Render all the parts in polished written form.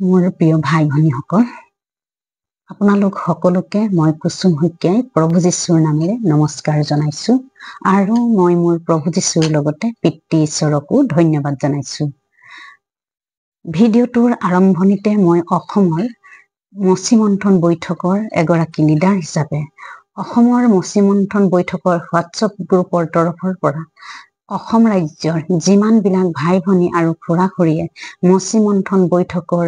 মোৰ প্ৰিয় ভাই ভনীসকল, আপোনালোক সকলোকে মই কুসুম শইকীয়াই প্ৰভু যীশুৰ নামেৰে নমস্কাৰ জনাইছো আৰু মই মোৰ প্ৰভু যীশুৰ লগতে পিতৃ ঈশ্বৰকো ধন্যবাদ জনাইছো। ভিডিঅ'টোৰ আৰম্ভণিতে মই অসমৰ মচি মন্থন বৈঠকৰ এগৰাকী লিডাৰ হিচাপে অসমৰ মচি মন্থন বৈঠকৰ হোৱাটছআপ গ্ৰুপৰ তৰফৰ পৰা অসম ৰাজ্যৰ যিমানবিলাক ভাই ভনী আৰু খুৰা খুৰীয়ে মচি মন্থন বৈঠকৰ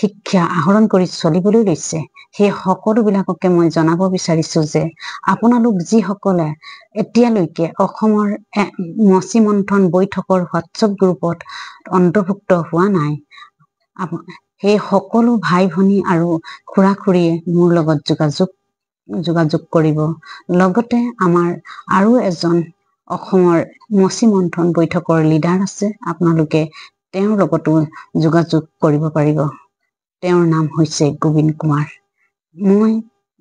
শিক্ষা আহৰণ কৰি চলিবলৈ লৈছে, সেই সকলোবিলাককে মই জনাব বিচাৰিছো যে আপোনালোক যিসকলে এতিয়ালৈকে অসমৰ মচি মন্থন বৈঠকৰ হোৱাটছআপ গ্ৰুপত অন্তৰ্ভুক্ত হোৱা নাই, সেই সকলো ভাই ভনী আৰু খুৰা খুৰীয়ে মোৰ লগত যোগাযোগ কৰিব। লগতে আমাৰ আৰু এজন অসমৰ মচি মন্থন বৈঠকৰ লিডাৰ আছে, আপোনালোকে তেওঁৰ লগতো যোগাযোগ কৰিব পাৰিব। তেওঁৰ নাম হৈছে গোবিন কুমাৰ। মই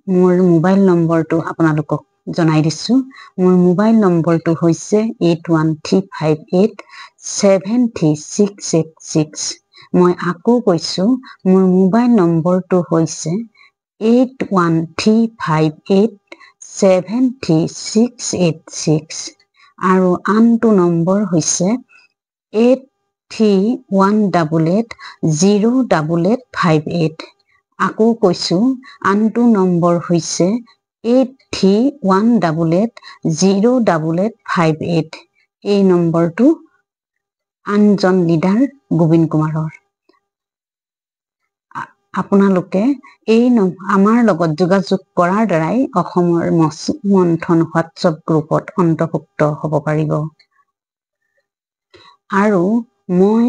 মোৰ মোবাইল নম্বৰটো আপোনালোকক জনাই দিছো। মোৰ মোবাইল নম্বৰটো হৈছে 8135873686। মই আকৌ কৈছো, মোৰ মোবাইল নম্বৰটো হৈছে 8135873686 আৰু আনটো নম্বৰ হৈছে 8318808858। আকৌ কৈছো, আনটো নম্বৰ হৈছে 8318808858। এই নম্বৰটো আনজন লিডাৰ গোবিন কুমাৰৰ। আপোনালোকে আমাৰ লগত যোগাযোগ কৰাৰ দ্বাৰাই অসমৰ মচি মন্থন হোৱাটছআপ গ্ৰুপত অন্তৰ্ভুক্ত হ'ব পাৰিব। আৰু মই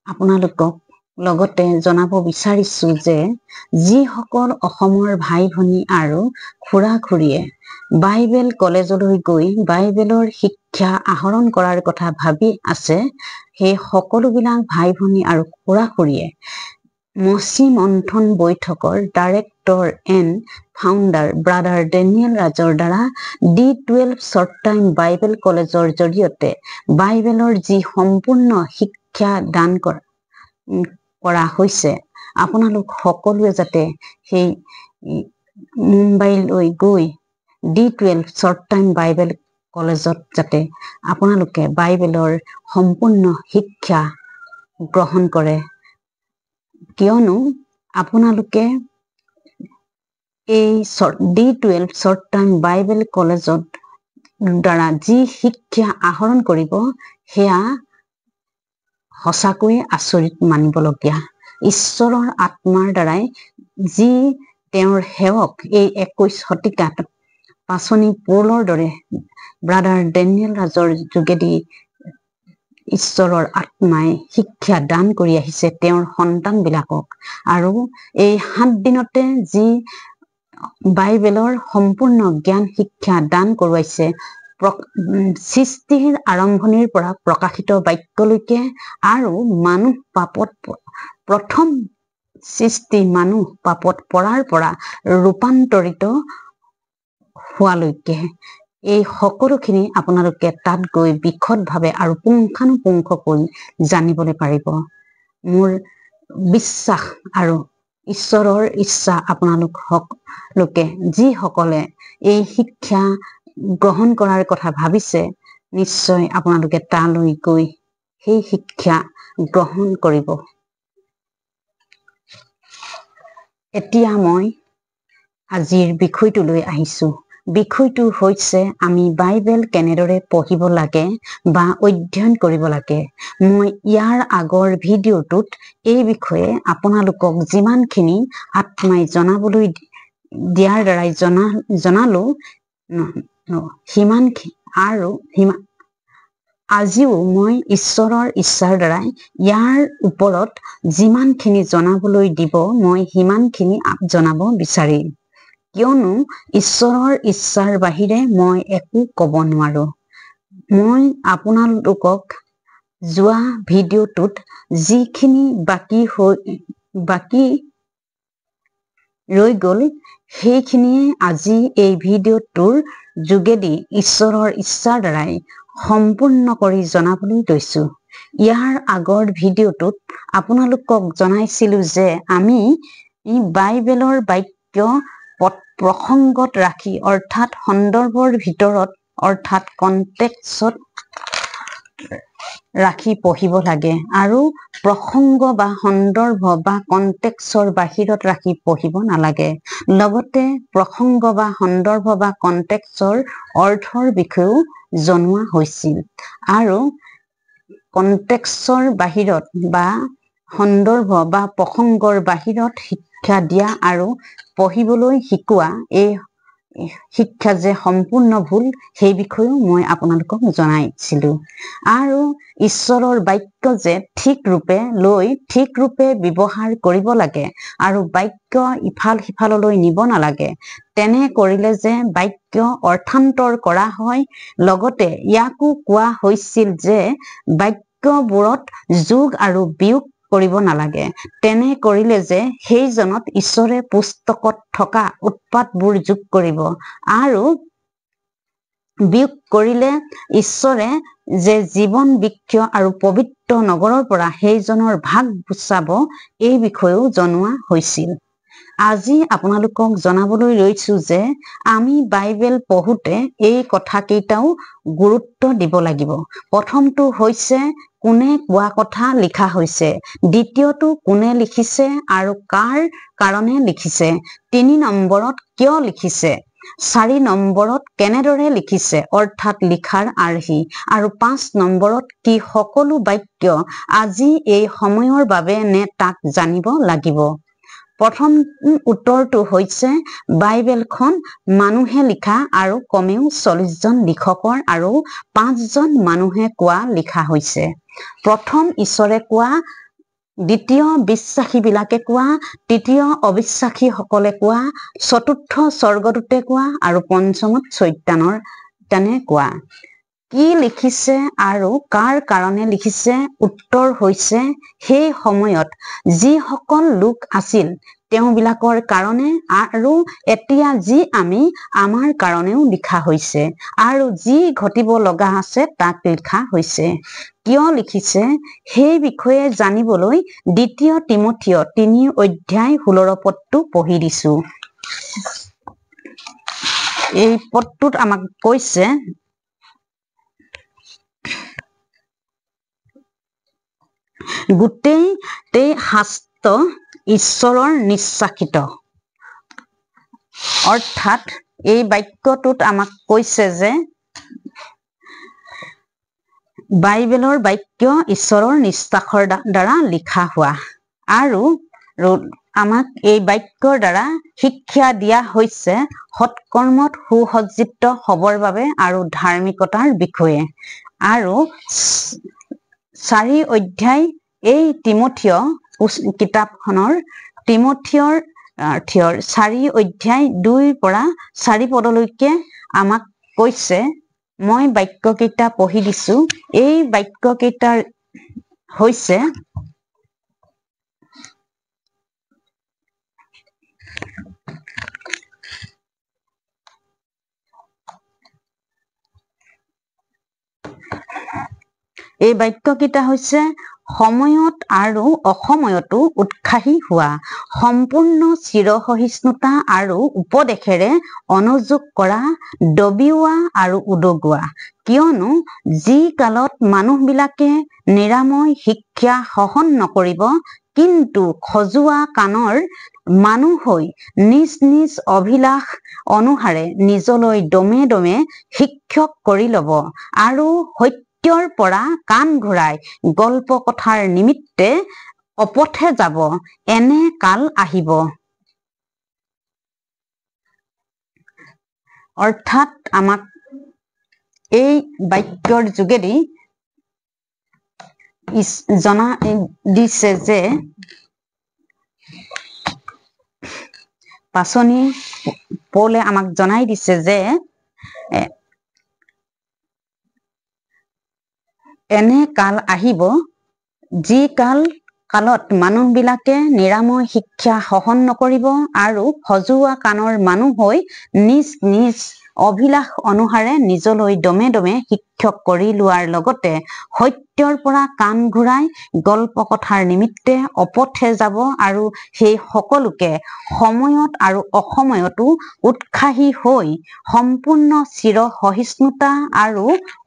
আপোনালোকক লগতে জনাব বিচাৰিছো যে যিসকল অসমৰ ভাই ভনী আৰু খুৰা খুৰীয়ে বাইবেল কলেজলৈ গৈ বাইবেলৰ শিক্ষা আহৰণ কৰাৰ কথা ভাবি আছে, সেই সকলোবিলাক ভাই ভনী আৰু খুৰা খুৰীয়ে মচি মন্থন বৈঠকৰ director and founder brother Daniel ৰাজৰ দ্বাৰা D12 শ্বৰ্ট টাইম বাইবেল কলেজৰ জৰিয়তে বাইবেলৰ যি সম্পূৰ্ণ শিক্ষা দান কৰা হৈছে, আপোনালোক সকলোৱে যাতে সেই মুম্বাইলৈ গৈ D12 শ্বৰ্ট টাইম বাইবেল কলেজত যাতে আপোনালোকে বাইবেলৰ সম্পূৰ্ণ শিক্ষা গ্ৰহণ কৰে, কিয়নো আপোনালোকে এই D12 শ্বৰ্ট টাইম বাইবেল কলেজত দ্বাৰা যি শিক্ষা আহৰণ কৰিব, সেয়া সঁচাকৈয়ে আচৰিত মানিবলগীয়া। ঈশ্বৰৰ আত্মাৰ দ্বাৰাই যি তেওঁৰ সেৱক এই 21 শতিকাত পাচনি পৌলৰ দৰে ব্ৰাদাৰ ডেনিয়েল ৰাজৰ যোগেদি ঈশ্বৰৰ আত্মাই শিক্ষা দান কৰি আহিছে তেওঁৰ সন্তানবিলাকক, আৰু এই 7 দিনতে যি বাইবেলৰ সম্পূৰ্ণ জ্ঞান শিক্ষা দান কৰোৱাইছে, সৃষ্টিৰ আৰম্ভণিৰ পৰা প্ৰকাশিত বাক্যলৈকে, আৰু মানুহ পাপত প্ৰথম সৃষ্টি মানুহ পাপত পৰাৰ পৰা ৰূপান্তৰিত হোৱালৈকে, এই সকলোখিনি আপোনালোকে তাত গৈ বিশদভাৱে আৰু পুংখানুপুংখকৈ জানিবলৈ পাৰিব। মোৰ বিশ্বাস আৰু ঈশ্বৰৰ ইচ্ছা, আপোনালোক সকলোকে যিসকলে এই শিক্ষা গ্ৰহণ কৰাৰ কথা ভাবিছে, নিশ্চয় আপোনালোকে তালৈ গৈ সেই শিক্ষা গ্ৰহণ কৰিব। এতিয়া মই আজিৰ বিষয়টোলৈ আহিছো। বিষয়টো হৈছে আমি বাইবেল কেনেদৰে পঢ়িব লাগে বা অধ্যয়ন কৰিব লাগে। মই ইয়াৰ আগৰ ভিডিঅ'টোত এই বিষয়ে আপোনালোকক যিমানখিনি আত্মাই জনাবলৈ দিয়াৰ দ্বাৰাই জনালো, আজিও মই ঈশ্বৰৰ ইচ্ছাৰ দ্বাৰাই ইয়াৰ ওপৰত যিমানখিনি জনাবলৈ দিব, মই সিমানখিনি জনাব বিচাৰিম, কিয়নো ঈশ্বৰৰ ইচ্ছাৰ বাহিৰে মই একো ক'ব নোৱাৰো। মই আপোনালোকক যোৱা ভিডিঅ'টোত যিখিনি বাকী ৰৈ গ'ল, সেইখিনিয়ে আজি এই ভিডিঅ'টোৰ যোগেদি ঈশ্বৰৰ ইচ্ছাৰ দ্বাৰাই সম্পূৰ্ণ কৰি জনাবলৈ লৈছো। ইয়াৰ আগৰ ভিডিঅ'টোত আপোনালোকক জনাইছিলো যে আমি বাইবেলৰ বাক্য প্ৰসংগত ৰাখি অৰ্থাৎ সন্দৰ্ভৰ ভিতৰত অৰ্থাৎ কনটেক্সট ৰাখি পঢ়িব লাগে আৰু প্ৰসংগ বা সন্দৰ্ভ বা কনটেক্সৰ বাহিৰত ৰাখি পঢ়িব নালাগে। লগতে প্ৰসংগ বা সন্দৰ্ভ বা কনটেক্সৰ অৰ্থৰ বিষয়েও জনোৱা হৈছিল আৰু কনটেক্সৰ বাহিৰত বা সন্দৰ্ভ বা প্ৰসংগৰ বাহিৰত শিক্ষা দিয়া আৰু পঢ়িবলৈ শিকোৱা এই শিক্ষা যে সম্পূৰ্ণ ভুল সেই বিষয়েও মই আপোনালোকক জনাইছিলো আৰু ঈশ্বৰৰ বাক্য যে ঠিক ৰূপে লৈ ঠিক ৰূপে ব্যৱহাৰ কৰিব লাগে আৰু বাক্য ইফাল সিফাললৈ নিব নালাগে। তেনে কৰিলে যে বাক্য অৰ্থান্তৰ কৰা হয়। লগতে ইয়াকো কোৱা হৈছিল যে বাক্যবোৰত যোগ আৰু বিয়োগ কৰিব নালাগে। তেনে কৰিলে যে সেইজনত ঈশ্বৰে পুস্তকত থকা উৎপাতবোৰ যোগ কৰিব আৰু বিয়োগ কৰিলে ঈশ্বৰে যে জীৱন বৃক্ষ আৰু পবিত্ৰ নগৰৰ পৰা সেইজনৰ ভাগ গুচাব এই বিষয়েও জনোৱা হৈছিল। আজি আপোনালোকক জনাবলৈ লৈছো যে আমি বাইবেল পঢ়োতে এই কথাকেইটাও গুৰুত্ব দিব লাগিব। প্ৰথমটো হৈছে কোনে কোৱা কথা লিখা হৈছে, দ্বিতীয়টো কোনে লিখিছে আৰু কাৰ কাৰণে লিখিছে, 3 নম্বৰত কিয় লিখিছে, 4 নম্বৰত কেনেদৰে লিখিছে অৰ্থাৎ লিখাৰ আৰ্হি আৰু 5 নম্বৰত কি সকলো বাক্য আজি এই সময়ৰ বাবে নে তাক জানিব লাগিব। প্ৰথম উত্তৰটো হৈছে বাইবেলখন মানুহে লিখা আৰু কমেও 40 জন লিখকৰ আৰু 5 জন মানুহে কোৱা লিখা হৈছে। প্ৰথম ঈশ্বৰে কোৱা, দ্বিতীয় বিশ্বাসীবিলাকে কোৱা, তৃতীয় অবিশ্বাসীসকলে কোৱা, চতুৰ্থ স্বৰ্গদূতে কোৱা আৰু পঞ্চমত চৈতানে কোৱা। কি লিখিছে আৰু কাৰ কাৰণে লিখিছে? উত্তৰ হৈছে সেই সময়ত যিসকল লোক আছিল তেওঁবিলাকৰ কাৰণে আৰু এতিয়া যি আমি আমাৰ কাৰণেও লিখা হৈছে আৰু যি ঘটিব লগা আছে তাক লিখা হৈছে। কিয় লিখিছে সেই বিষয়ে জানিবলৈ 2 তিমথিয় 3 অধ্যায় 16 পদটো পঢ়ি দিছো। এই পদটোত আমাক কৈছে গোটেই শাস্ত্ৰ ঈশ্বৰৰ নিশ্বাসিত। অৰ্থাৎ এই বাক্যটোত আমাক কৈছে যে বাইবেলৰ বাক্য ঈশ্বৰৰ নিশ্বাসৰ দ্বাৰা লিখা হোৱা আৰু আমাক এই বাক্যৰ দ্বাৰা শিক্ষা দিয়া হৈছে সৎকৰ্মত সুসজ্জিত হবৰ বাবে আৰু ধাৰ্মিকতাৰ বিষয়ে। আৰু 4 অধ্যায় এই তিমথিয় কিতাপখনৰ তিমথিয়ৰ 4 অধ্যায় 2 পৰা 4 পদলৈকে আমাক কৈছে। মই বাক্যকেইটা পঢ়ি দিছো। এই বাক্যকেইটাৰ হৈছে সময়ত আৰু অসময়তো উৎসাহী হোৱা, সম্পূৰ্ণ চিৰসহিষ্ণুতা আৰু উপদেশেৰে অনুযোগ কৰা, দবিওৱা আৰু উদগোৱা। কিয়নো যি কালত মানুহবিলাকে নিৰাময় শিক্ষা সহন নকৰিব কিন্তু খজুৱা কাণৰ মানুহ হৈ নিজ নিজ অভিলাষ অনুসাৰে নিজলৈ দমে দমে শিক্ষক কৰি লব আৰু সত্যৰ পৰা কাণ ঘূৰাই গল্প কথাৰ নিমিত্তে অপথে যাব, এনে কাল আহিব। অৰ্থাৎ আমাক এই বাক্যৰ যোগেদি জনা দিছে যে পাচনি পৌলে আমাক জনাই দিছে যে এনে কাল আহিব যি কালত মানুহবিলাকে নিৰাময় শিক্ষা সহন নকৰিব আৰু সজোৱা কাণৰ মানুহ হৈ নিজ নিজ অভিলাষ অনুসাৰে নিজলৈ দমে দমে শিক্ষক কৰি লোৱাৰ লগতে সত্যৰ পৰা কাণ ঘূৰাই গল্প কথাৰ নিমিত্তে অপথে যাব আৰু সেই সকলোকে সময়ত আৰু অসময়তো উৎসাহী হৈ সম্পূৰ্ণ চিৰ সহিষ্ণুতা আৰু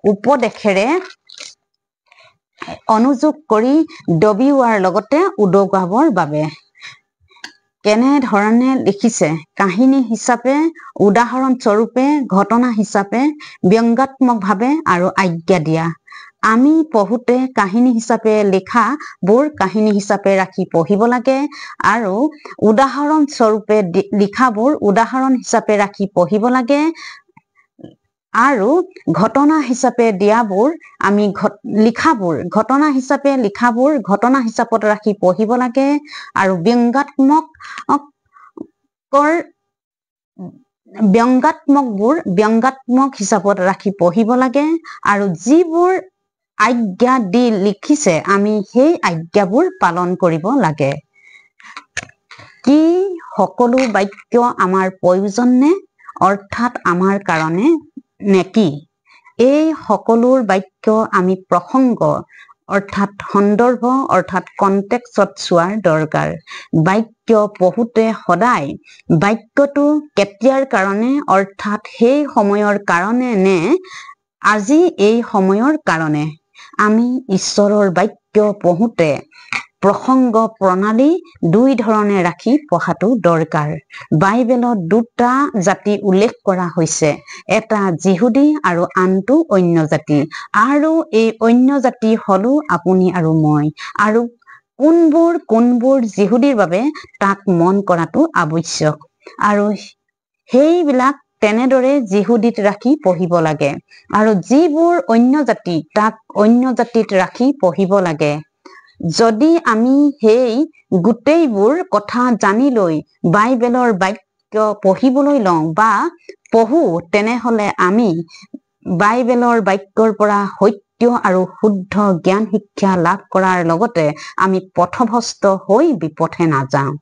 উপদেশেৰে অনুযোগ কৰি দবিওৱাৰ লগতে উদগাবৰ বাবে কেনেধৰণে লিখিছে কাহিনী হিচাপে উদাহৰণ স্বৰূপে ঘটনা হিচাপে ব্যংগাত্মকভাৱে আৰু আজ্ঞা দিয়া আমি পঢ়োতে কাহিনী হিচাপে লিখাবোৰ কাহিনী হিচাপে ৰাখি পঢ়িব লাগে আৰু উদাহৰণ স্বৰূপে লিখাবোৰ উদাহৰণ হিচাপে ৰাখি পঢ়িব লাগে আৰু ঘটনা হিচাপে দিয়াবোৰ আমি লিখাবোৰ ঘটনা হিচাপে লিখাবোৰ ঘটনা হিচাপত ৰাখি পঢ়িব লাগে আৰু ব্যংগাত্মকবোৰ ব্যংগাত্মক হিচাপত ৰাখি পঢ়িব লাগে আৰু যিবোৰ আজ্ঞা দি লিখিছে আমি সেই আজ্ঞাবোৰ পালন কৰিব লাগে কি সকলো বাক্য আমাৰ প্ৰয়োজন নে অৰ্থাৎ আমাৰ কাৰণে নেকি এই সকলোৰ বাক্য আমি প্ৰসংগ অৰ্থাৎ সন্দৰ্ভ অৰ্থাৎ কনটেক্সট চোৱাৰ দৰকাৰ বাক্য পঢ়োতে সদায় বাক্যটো কেতিয়াৰ কাৰণে অৰ্থাৎ সেই সময়ৰ কাৰণে নে আজি এই সময়ৰ কাৰণে আমি ঈশ্বৰৰ বাক্য পঢ়োতে প্ৰসংগ প্ৰণালী দুই ধৰণে ৰাখি পঢ়াটো দৰকাৰ বাইবেলত দুটা জাতি উল্লেখ কৰা হৈছে এটা যিহুদী আৰু আনটো অন্য জাতি আৰু এই অন্য জাতি হলো আপুনি আৰু মই আৰু কোনবোৰ যিহুদীৰ বাবে তাক মন কৰাটো আৱশ্যক আৰু সেইবিলাক তেনেদৰে যিহুদীত ৰাখি পঢ়িব লাগে আৰু যিবোৰ অন্য জাতি তাক অন্য জাতিত ৰাখি পঢ়িব লাগে যদি আমি সেই গোটেইবোৰ কথা জানি লৈ বাইবেলৰ বাক্য পঢ়িবলৈ লওঁ বা পঢ়ো তেনেহলে আমি বাইবেলৰ বাক্যৰ পৰা সত্য আৰু শুদ্ধ জ্ঞান শিক্ষা লাভ কৰাৰ লগতে আমি পথভ্ৰষ্ট হৈ বিপথে নাযাওঁ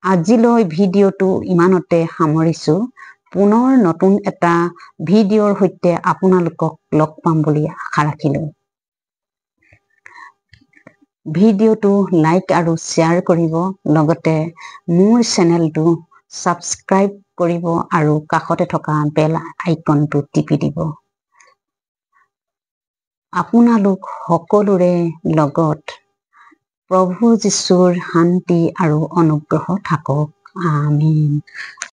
আজিলৈ ভিডিঅ'টো ইমানতে সামৰিছো পুনৰ নতুন এটা ভিডিঅ'ৰ সৈতে আপোনালোকক লগ পাম বুলি আশা ৰাখিলো ভিডিঅ'টো লাইক আৰু শ্বেয়াৰ কৰিব লগতে মোৰ চেনেলটো ছাবস্ক্ৰাইব কৰিব আৰু কাষতে থকা বেল আইকনটো টিপি দিব আপোনালোক সকলোৰে লগত প্ৰভু যীশুৰ শান্তি আৰু অনুগ্ৰহ থাকক আমেন